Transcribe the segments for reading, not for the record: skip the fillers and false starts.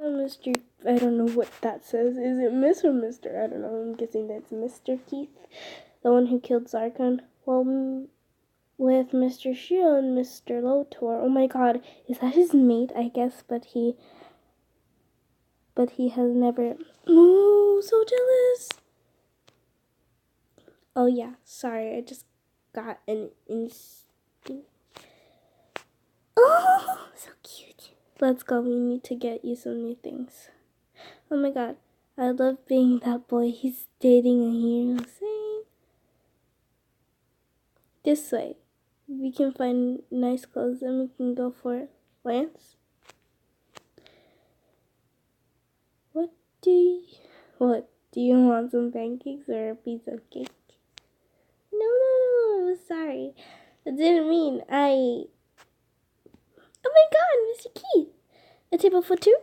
Mr. I don't know what that says. Is it Miss or Mr.? I don't know. I'm guessing that's Mr. Keith, the one who killed Zarkon. Well, with Mr. Shiro and Mr. Lotor. Oh my god, is that his mate? I guess, but he has never. Oh, so jealous. Oh yeah, sorry. I just got an instinct. Oh, so cute. Let's go. We need to get you some new things. Oh my god, I love being that boy. He's dating a hero. Same. This way. We can find nice clothes and we can go for it. Lance? What do you want, some pancakes or a piece of cake? No, I'm sorry. I didn't mean Oh my god, Mr. Keith! A table for two?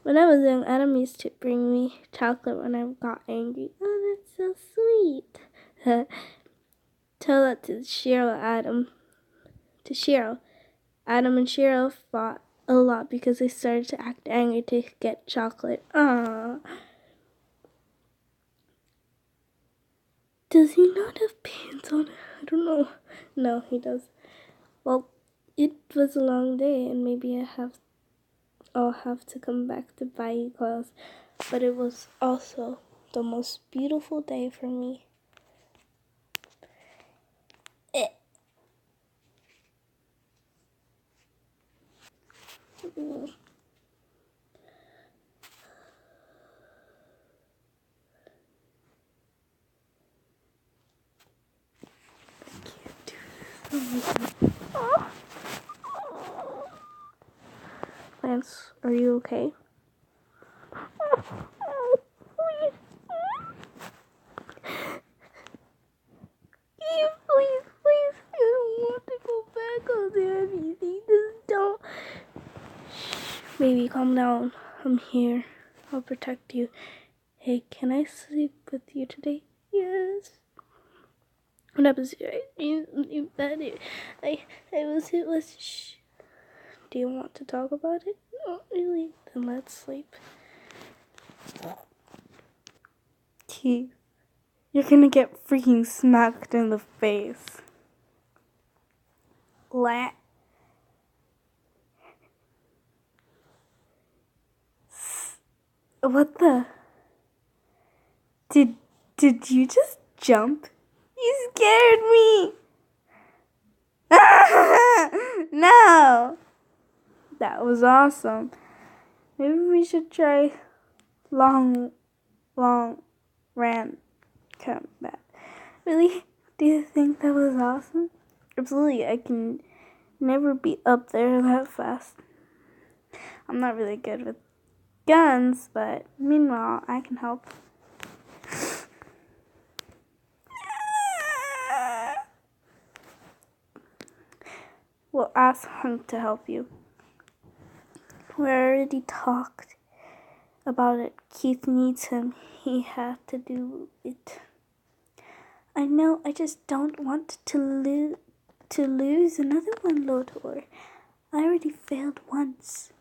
When I was young, Adam used to bring me chocolate when I got angry. Oh, that's so sweet. Tell that to Cheryl, To Cheryl. Adam and Cheryl fought a lot because they started to act angry to get chocolate. Aww. Does he not have pants on? I don't know. No, he does. Well, it was a long day and maybe I'll have to come back to buy you clothes. But it was also the most beautiful day for me. Lance, are you okay? Please, I don't want to go back on everything. Just don't. Baby, calm down. I'm here. I'll protect you. Hey, can I sleep with you today? Yes. What happens here? It was. Shh. Do you want to talk about it? Not really. Then let's sleep. Keith, you're gonna get freaking smacked in the face. What the? Did you just jump? You scared me. No. That was awesome. Maybe we should try long ran combat. Really? Do you think that was awesome? Absolutely. I can never be up there that fast. I'm not really good with guns, but meanwhile, I can help. We'll ask Hank to help you. We already talked about it. Keith needs him. He had to do it. I know, I just don't want to lose another one, Lotor. I already failed once.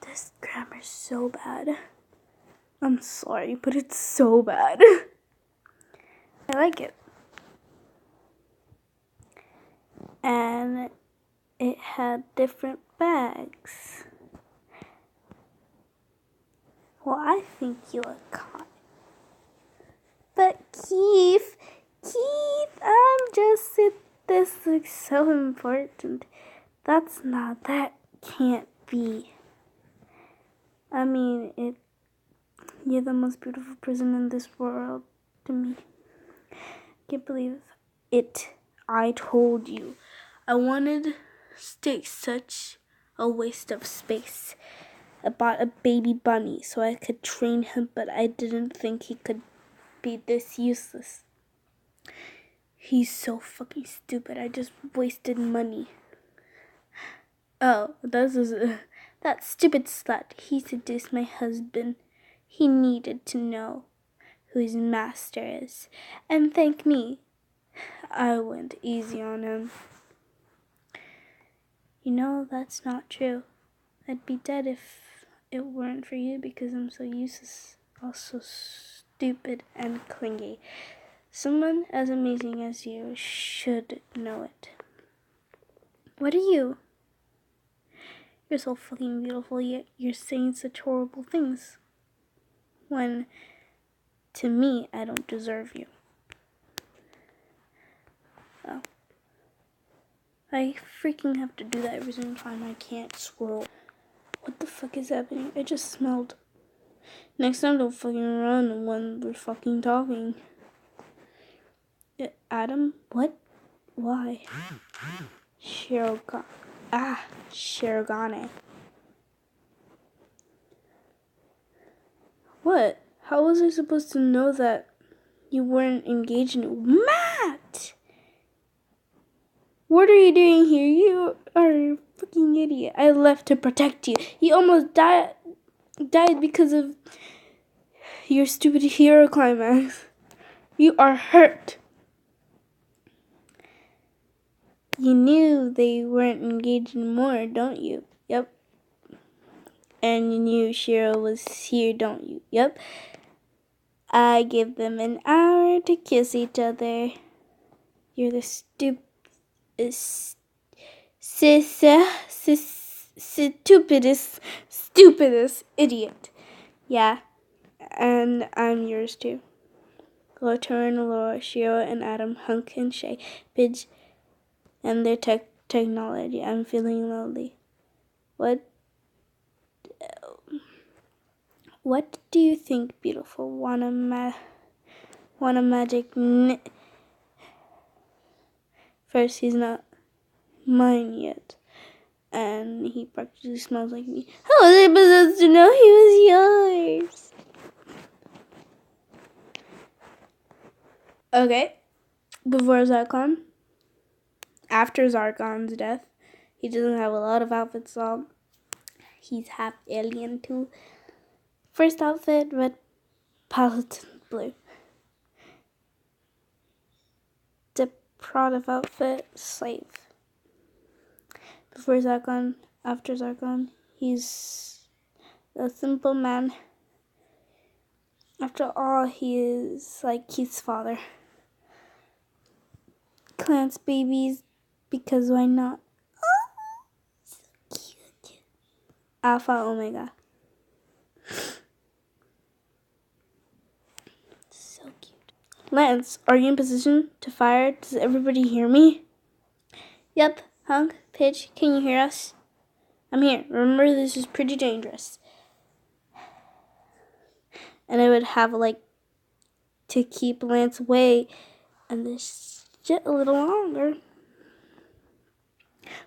This grammar's so bad. I'm sorry, but it's so bad. I like it. And it had different bags. Well, I think you look hot. But Keith, this looks so important. That can't be. I mean, you're the most beautiful person in this world to me. I can't believe it. I told you. I wanted sticks, such a waste of space. I bought a baby bunny so I could train him, but I didn't think he could be this useless. He's so fucking stupid. I just wasted money. Oh, that stupid slut. He seduced my husband. He needed to know who his master is. And thank me, I went easy on him. You know, that's not true. I'd be dead if it weren't for you because I'm so useless, also stupid and clingy. Someone as amazing as you should know it. What are you? You're so fucking beautiful, yet you're saying such horrible things. When, to me, I don't deserve you. Oh. I freaking have to do that every single time. I can't scroll. What the fuck is happening? I just smelled. Next time, don't fucking run when we're fucking talking. Adam? What? Why? Shirogane. What? How was I supposed to know that you weren't engaged in Matt? What are you doing here? You are a fucking idiot. I left to protect you. You almost died because of your stupid hero climax. You are hurt. You knew they weren't engaged anymore, don't you? Yep. And you knew Shiro was here, don't you? Yep. I give them an hour to kiss each other. You're the stupidest idiot. Yeah, and I'm yours too. Lotur, Laura, Shiro, and Adam, Hunk, and Shay, Pidge, and their technology. I'm feeling lonely. What do you think, beautiful? Want a magic? First, he's not mine yet, and he practically smells like me. How was I supposed to know he was yours? Okay, before Zarkon, after Zarkon's death, he doesn't have a lot of outfits on. He's half alien too. First outfit, red palette blue. The product outfit, slave. Before Zarkon, after Zarkon, he's a simple man. After all, he is like Keith's father. Klance babies, because why not? Oh, so cute. Alpha Omega. So cute. Lance, are you in position to fire? Does everybody hear me? Yep. Hunk, Pitch, can you hear us? I'm here. Remember, this is pretty dangerous. And I would have, to keep Lance away and this shit a little longer.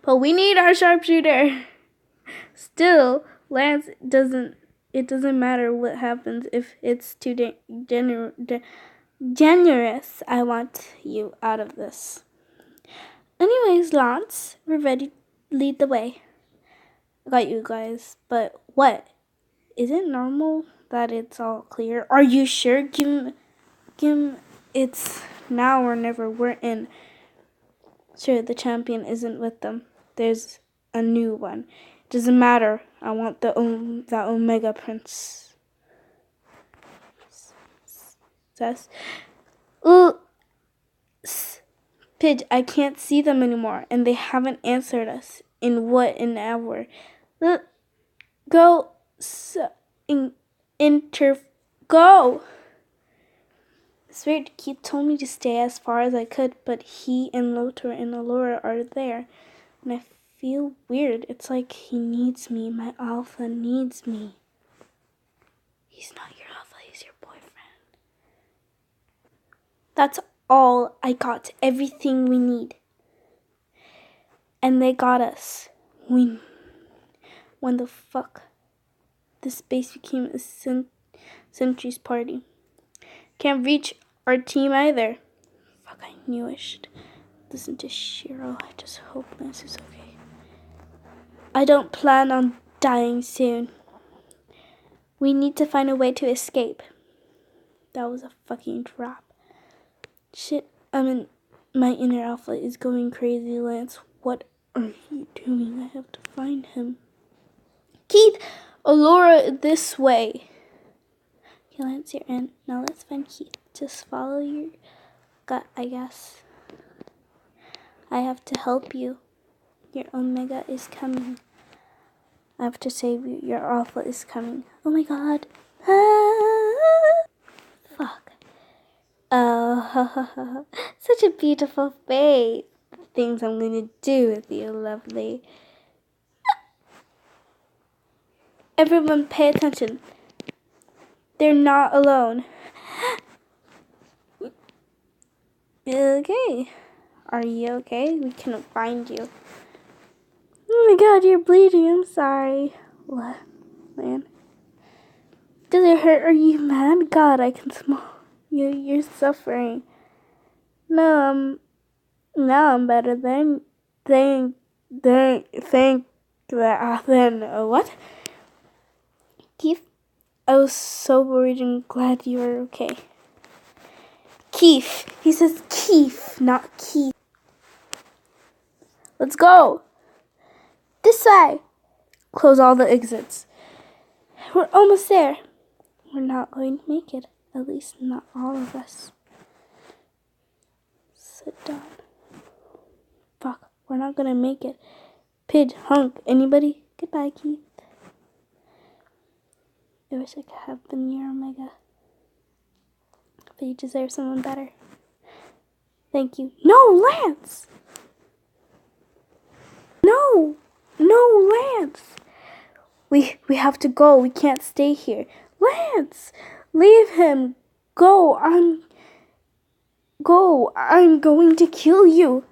But we need our sharpshooter. Still, Lance it doesn't matter what happens if it's too generous. I want you out of this. Anyways, Lance, we're ready to lead the way. I got you guys, but what? Is it normal that it's all clear? Are you sure? Give it's now or never. We're in. Sure, the champion isn't with them. There's a new one. It doesn't matter. I want that Omega Prince. Pidge, I can't see them anymore, and they haven't answered us in an hour. Go. Go. It's weird. Keith told me to stay as far as I could, but he and Lotur and Allura are there. And I feel weird. It's like he needs me. My alpha needs me. He's not your alpha. He's your boyfriend. That's all I got. Everything we need. And they got us. When the fuck? The space became a Sentry's party. Can't reach our team either. Fuck, I knew I should listen to Shiro. I just hope Lance is okay. I don't plan on dying soon. We need to find a way to escape. That was a fucking trap. Shit, my inner alpha is going crazy, Lance. What are you doing? I have to find him. Keith, Allura, this way. Klance, you're in. Now let's find Keith. Just follow your gut, I guess. I have to help you. Your Omega is coming. I have to save you. Your Alpha is coming. Oh my god. Ah, fuck. Oh, such a beautiful face. Things I'm going to do with you, lovely. Everyone pay attention. They're not alone. Okay. Are you okay? We couldn't find you. Oh my god, you're bleeding. I'm sorry. What, man? Does it hurt? Are you mad? God, I can smell you. You're suffering. No, I'm better than thank that. Then what? Keith, I was so worried and glad you were okay. Keith. He says Keith, not Keith. Let's go. This way. Close all the exits. We're almost there. We're not going to make it. At least not all of us. Sit down. Fuck. We're not going to make it. Pidge, hunk, anybody? Goodbye, Keith. I wish I could have been your Omega. But you deserve someone better. Thank you. No, Lance! No, Lance! We have to go. We can't stay here. Lance! Leave him. Go. I'm going to kill you.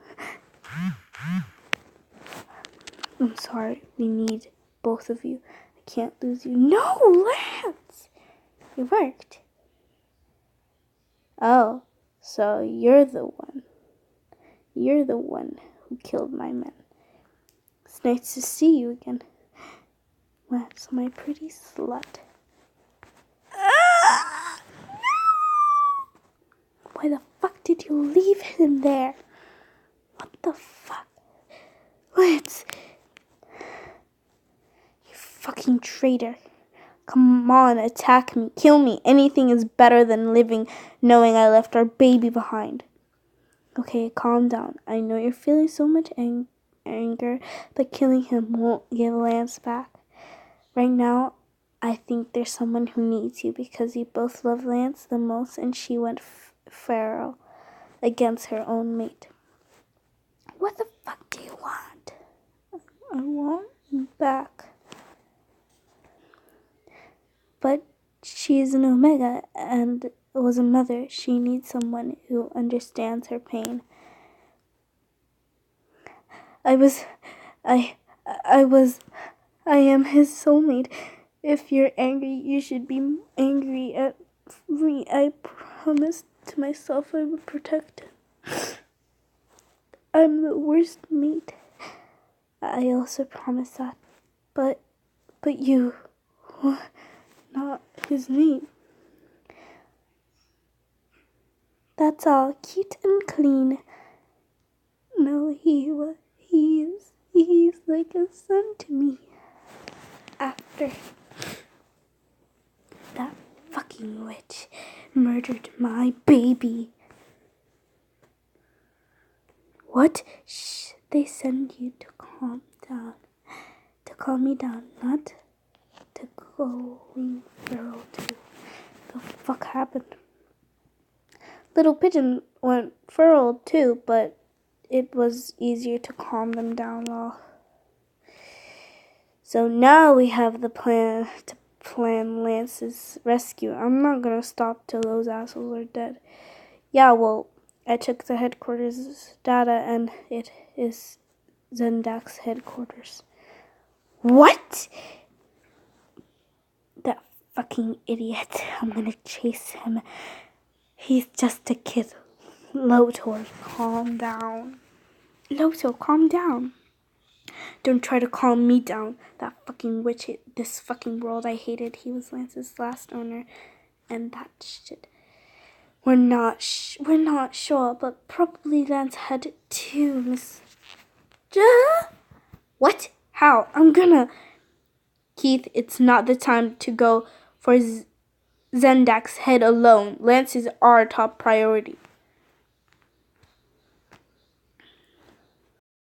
I'm sorry. We need both of you. I can't lose you. No, Lance! It worked. Oh, so you're the one. You're the one who killed my men. It's nice to see you again. Lance, my pretty slut. Why the fuck did you leave him there? What the fuck? Lance! You fucking traitor. Come on, attack me. Kill me. Anything is better than living knowing I left our baby behind. Okay, calm down. I know you're feeling so much anger, but killing him won't give Lance back. Right now, I think there's someone who needs you because you both love Lance the most and she went feral against her own mate. What the fuck do you want? I want you back. But she's an Omega and was a mother. She needs someone who understands her pain. I am his soulmate. If you're angry, you should be angry at me. I promised to myself I would protect him. I'm the worst mate. I also promised that. But you were not his mate. That's all. Cute and clean. No, he's like a son to me. After that fucking witch murdered my baby. What? Shh. They send you to calm down. To calm me down, not to going feral too. The fuck happened? Little Pigeon went feral too, but it was easier to calm them down all. So now we have the plan to plan Lance's rescue. I'm not gonna stop till those assholes are dead. Yeah, well, I took the headquarters data and it is Zendak's headquarters. What? That fucking idiot. I'm gonna chase him. He's just a kid. Lotor, calm down. Loto, calm down. Don't try to calm me down. That fucking witch hit this fucking world I hated. He was Lance's last owner. And that shit. We're not sure, but probably Lance had two, Miss... What? How? I'm gonna... Keith, it's not the time to go for Zendak's head alone. Lance is our top priority.